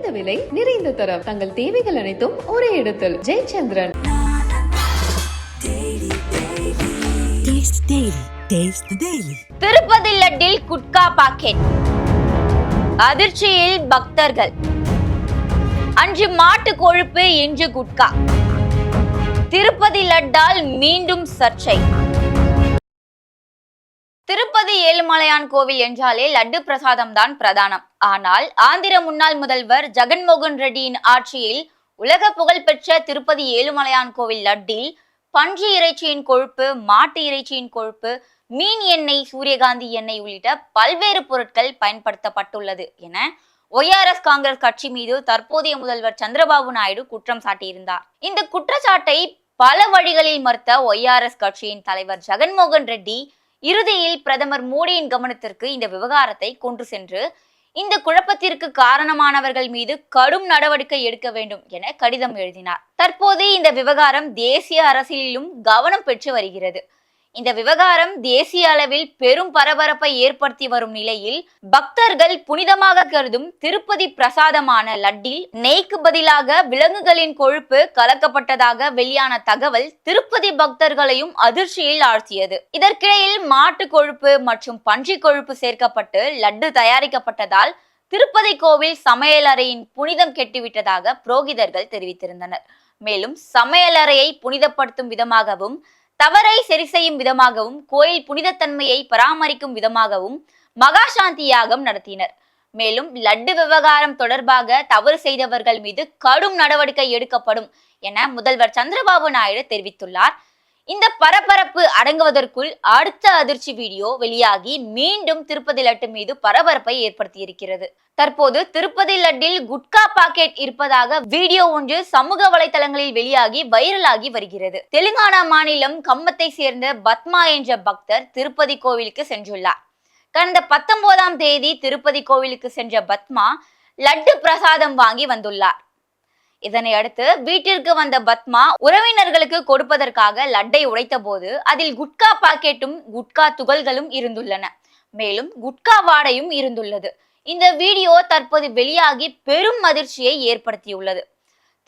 குறைந்த விலை நிறைந்த தரம். தங்கள் தேவைகள் அனைத்தும் ஒரே இடத்தில். ஜெயச்சந்திரன். திருப்பதி லட்டில் குட்கா பாக்கெட், அதிர்ச்சியில் பக்தர்கள். அன்று மாட்டு கொழுப்பு, இன்று குட்கா. திருப்பதி லட்டால் மீண்டும் சர்ச்சை. திருப்பதி ஏழுமலையான் கோவில் என்றாலே லட்டு பிரசாதம் தான் பிரதானம். ஆனால் ஆந்திர முன்னாள் முதல்வர் ஜெகன்மோகன் ரெட்டியின் ஆட்சியில் உலக புகழ்பெற்ற திருப்பதி ஏழுமலையான் கோவில் லட்டில் பன்றி இறைச்சியின் கொழுப்பு, மாட்டு இறைச்சியின் கொழுப்பு, மீன் எண்ணெய், சூரியகாந்தி எண்ணெய் உள்ளிட்ட பல்வேறு பொருட்கள் பயன்படுத்தப்பட்டுள்ளது என ஒய்ஆர்எஸ் காங்கிரஸ் கட்சி மீது தற்போதைய முதல்வர் சந்திரபாபு நாயுடு குற்றம் சாட்டியிருந்தார். இந்த குற்றச்சாட்டை பல வழிகளில் மறுத்த ஒய்ஆர்எஸ் கட்சியின் தலைவர் ஜெகன்மோகன் ரெட்டி இறுதியில் பிரதமர் மோடியின் கவனத்திற்கு இந்த விவகாரத்தை கொண்டு சென்று இந்த குழப்பத்திற்கு காரணமானவர்கள் மீது கடும் நடவடிக்கை எடுக்க வேண்டும் என கடிதம் எழுதினார். தற்போது இந்த விவகாரம் தேசிய அரசியலிலும் கவனம் பெற்று வருகிறது. இந்த விவகாரம் தேசிய அளவில் பெரும் பரபரப்பை ஏற்படுத்தி வரும் நிலையில் பக்தர்கள் புனிதமாக கருதும் திருப்பதி பிரசாதமான லட்டில் நெய்க்கு பதிலாக விலங்குகளின் கொழுப்பு கலக்கப்பட்டதாக வெளியான தகவல் திருப்பதி பக்தர்களையும் அதிர்ச்சியில் ஆழ்த்தியது. இதற்கிடையில் மாட்டு கொழுப்பு மற்றும் பன்றி கொழுப்பு சேர்க்கப்பட்டு லட்டு தயாரிக்கப்பட்டதால் திருப்பதி கோவில் சமையலறையின் புனிதம் கெட்டுவிட்டதாக புரோகிதர்கள் தெரிவித்திருந்தனர். மேலும் சமையலறையை புனிதப்படுத்தும் விதமாகவும் தவறை சரி செய்யும் விதமாகவும் கோயில் புனிதத்தன்மையை பராமரிக்கும் விதமாகவும் மகா சாந்தி யாகம் நடத்தினர். மேலும் லட்டு விவகாரம் தொடர்பாக தவறு செய்தவர்கள் மீது கடும் நடவடிக்கை எடுக்கப்படும் என முதல்வர் சந்திரபாபு நாயுடு தெரிவித்துள்ளார். இந்த பரபரப்பு அடங்குவதற்குள் அடுத்த அதிர்ச்சி வீடியோ வெளியாகி மீண்டும் திருப்பதி லட்டு மீது பரபரப்பை ஏற்படுத்தி இருக்கிறது. தற்போது திருப்பதி லட்டில் குட்கா பாக்கெட் இருப்பதாக வீடியோ ஒன்று சமூக வலைதளங்களில் வெளியாகி வைரலாகி வருகிறது. தெலுங்கானா மாநிலம் கம்பத்தை சேர்ந்த பத்மா என்ற பக்தர் திருப்பதி கோவிலுக்கு சென்றுள்ளார். கடந்த 19ஆம் தேதி திருப்பதி கோவிலுக்கு சென்ற பத்மா லட்டு பிரசாதம் வாங்கி வந்துள்ளார். இதனை அடுத்து வீட்டிற்கு வந்த பத்மா உறவினர்களுக்கு கொடுப்பதற்காக லட்டை உடைத்த போது அதில் குட்கா பாக்கெட்டும் குட்கா துகள்களும் இருந்துள்ளன. மேலும் குட்கா வாடையும் இருந்துள்ளது. இந்த வீடியோ தற்போது வெளியாகி பெரும் அதிர்ச்சியை ஏற்படுத்தியுள்ளது.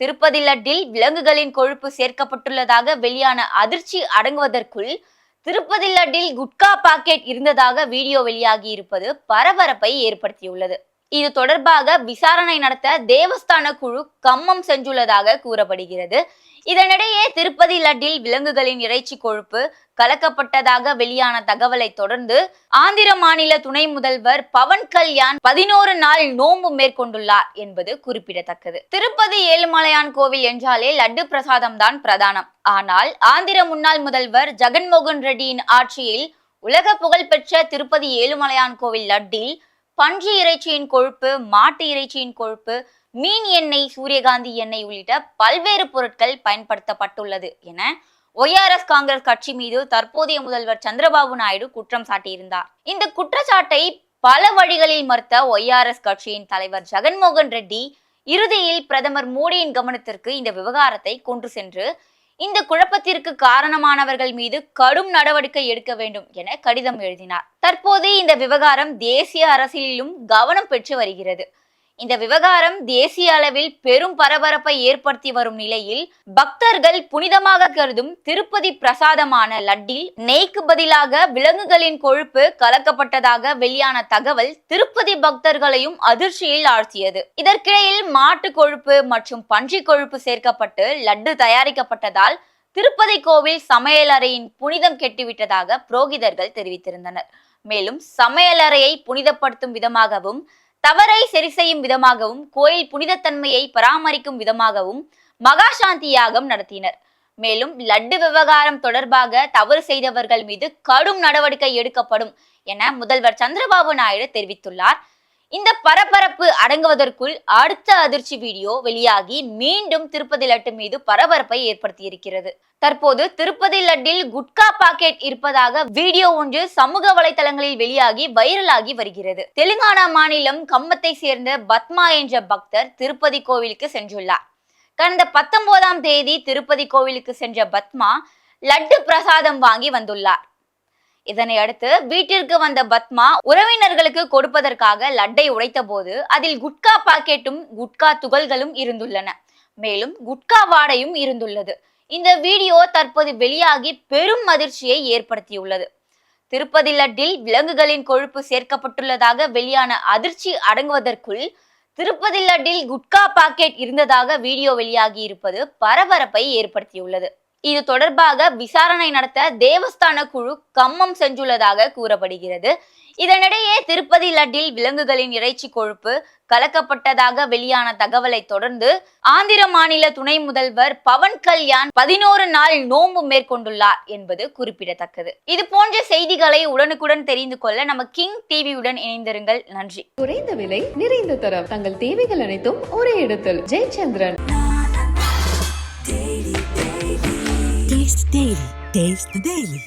திருப்பதி லட்டில் விலங்குகளின் கொழுப்பு சேர்க்கப்பட்டுள்ளதாக வெளியான அதிர்ச்சி அடங்குவதற்குள் திருப்பதி லட்டில் குட்கா பாக்கெட் இருந்ததாக வீடியோ வெளியாகி இருப்பது பரபரப்பை ஏற்படுத்தியுள்ளது. இது தொடர்பாக விசாரணை நடத்த தேவஸ்தான குழு கம்மம் சென்றுள்ளதாக கூறப்படுகிறது. இதனிடையே திருப்பதி லட்டில் விலங்குகளின் இறைச்சி கொழுப்பு கலக்கப்பட்டதாக வெளியான தகவலை தொடர்ந்து ஆந்திர மாநில துணை முதல்வர் பவன் கல்யாண் 11 நாள் நோன்பு மேற்கொண்டுள்ளார் என்பது குறிப்பிடத்தக்கது. திருப்பதி ஏழுமலையான் கோவில் என்றாலே லட்டு பிரசாதம் தான் பிரதானம். ஆனால் ஆந்திர முன்னாள் முதல்வர் ஜெகன்மோகன் ரெட்டியின் ஆட்சியில் உலக புகழ்பெற்ற திருப்பதி ஏழுமலையான் கோவில் லட்டில் பன்றி இறைச்சியின் கொழுப்பு, மாட்டு இறைச்சியின் கொழுப்பு, மீன் எண்ணெய், சூரியகாந்தி எண்ணெய் உள்ளிட்ட பல்வேறு பொருட்கள் பயன்படுத்தப்பட்டுள்ளது என ஒய்ஆர்எஸ் காங்கிரஸ் கட்சி மீது தற்போதைய முதல்வர் சந்திரபாபு நாயுடு குற்றம் சாட்டியிருந்தார். இந்த குற்றச்சாட்டை பல வழிகளில் மறுத்த ஒய்ஆர்எஸ் கட்சியின் தலைவர் ஜெகன்மோகன் ரெட்டி இறுதியில் பிரதமர் மோடியின் கவனத்திற்கு இந்த விவகாரத்தை கொண்டு சென்று இந்த குழப்பத்திற்கு காரணமானவர்கள் மீது கடும் நடவடிக்கை எடுக்க வேண்டும் என கடிதம் எழுதினார். தற்போது இந்த விவகாரம் தேசிய அரசியலிலும் கவனம் பெற்று வருகிறது. இந்த விவகாரம் தேசிய அளவில் பெரும் பரபரப்பை ஏற்படுத்தி வரும் நிலையில் பக்தர்கள் புனிதமாக கருதும் திருப்பதி பிரசாதமான லட்டில் நெய்க்கு பதிலாக விலங்குகளின் கொழுப்பு கலக்கப்பட்டதாக வெளியான தகவல் திருப்பதி பக்தர்களையும் அதிர்ச்சியில் ஆழ்த்தியது. இதற்கிடையில் மாட்டு கொழுப்பு மற்றும் பன்றி கொழுப்பு சேர்க்கப்பட்டு லட்டு தயாரிக்கப்பட்டதால் திருப்பதி கோவில் சமையலறையின் புனிதம் கெட்டுவிட்டதாக புரோகிதர்கள் தெரிவித்திருந்தனர். மேலும் சமையலறையை புனிதப்படுத்தும் விதமாகவும் தவறை சரி செய்யும் விதமாகவும் கோயில் புனிதத்தன்மையை பராமரிக்கும் விதமாகவும் மகா சாந்தி யாகம் நடத்தினர். மேலும் லட்டு விவகாரம் தொடர்பாக தவறு செய்தவர்கள் மீது கடும் நடவடிக்கை எடுக்கப்படும் என முதல்வர் சந்திரபாபு நாயுடு தெரிவித்துள்ளார். இந்த பரபரப்பு அடங்குவதற்குள் அடுத்த அதிர்ச்சி வீடியோ வெளியாகி மீண்டும் திருப்பதி லட்டு மீது பரபரப்பை ஏற்படுத்தி இருக்கிறது. தற்போது திருப்பதி லட்டில் குட்கா பாக்கெட் இருப்பதாக வீடியோ ஒன்று சமூக வலைதளங்களில் வெளியாகி வைரலாகி வருகிறது. தெலுங்கானா மாநிலம் கம்பத்தை சேர்ந்த பத்மா என்ற பக்தர் திருப்பதி கோவிலுக்கு சென்றுள்ளார். கடந்த 19ஆம் தேதி திருப்பதி கோவிலுக்கு சென்ற பத்மா லட்டு பிரசாதம் வாங்கி வந்துள்ளார். இதனை அடுத்து வீட்டிற்கு வந்த பத்மா உறவினர்களுக்கு கொடுப்பதற்காக லட்டை உடைத்த போது அதில் குட்கா பாக்கெட்டும் குட்கா துகள்களும் இருந்துள்ளன. மேலும் குட்கா வாடையும் இருந்துள்ளது. இந்த வீடியோ தற்போது வெளியாகி பெரும் அதிர்ச்சியை ஏற்படுத்தியுள்ளது. திருப்பதி லட்டில் விலங்குகளின் கொழுப்பு சேர்க்கப்பட்டுள்ளதாக வெளியான அதிர்ச்சி அடங்குவதற்குள் திருப்பதி லட்டில் குட்கா பாக்கெட் இருந்ததாக வீடியோ வெளியாகி இருப்பது பரபரப்பை ஏற்படுத்தியுள்ளது. இது தொடர்பாக விசாரணை நடத்த தேவஸ்தான குழு கம்மம் சென்றுள்ளதாக கூறப்படுகிறது. இதனிடையே திருப்பதி லட்டில் விலங்குகளின் இறைச்சி கொழுப்பு கலக்கப்பட்டதாக வெளியான தகவலை தொடர்ந்து ஆந்திர மாநில துணை முதல்வர் பவன் கல்யாண் 11 நாள் நோன்பு மேற்கொண்டுள்ளார் என்பது குறிப்பிடத்தக்கது. இது போன்ற செய்திகளை உடனுக்குடன் தெரிந்து கொள்ள நம்ம கிங் டிவியுடன் இணைந்திருங்கள். நன்றி. குறைந்த விலை நிறைந்த தரம் தங்கள் தேவைகள் அனைத்தும் ஒரே இடத்தில். ஜெயச்சந்திரன். Taste the Daily.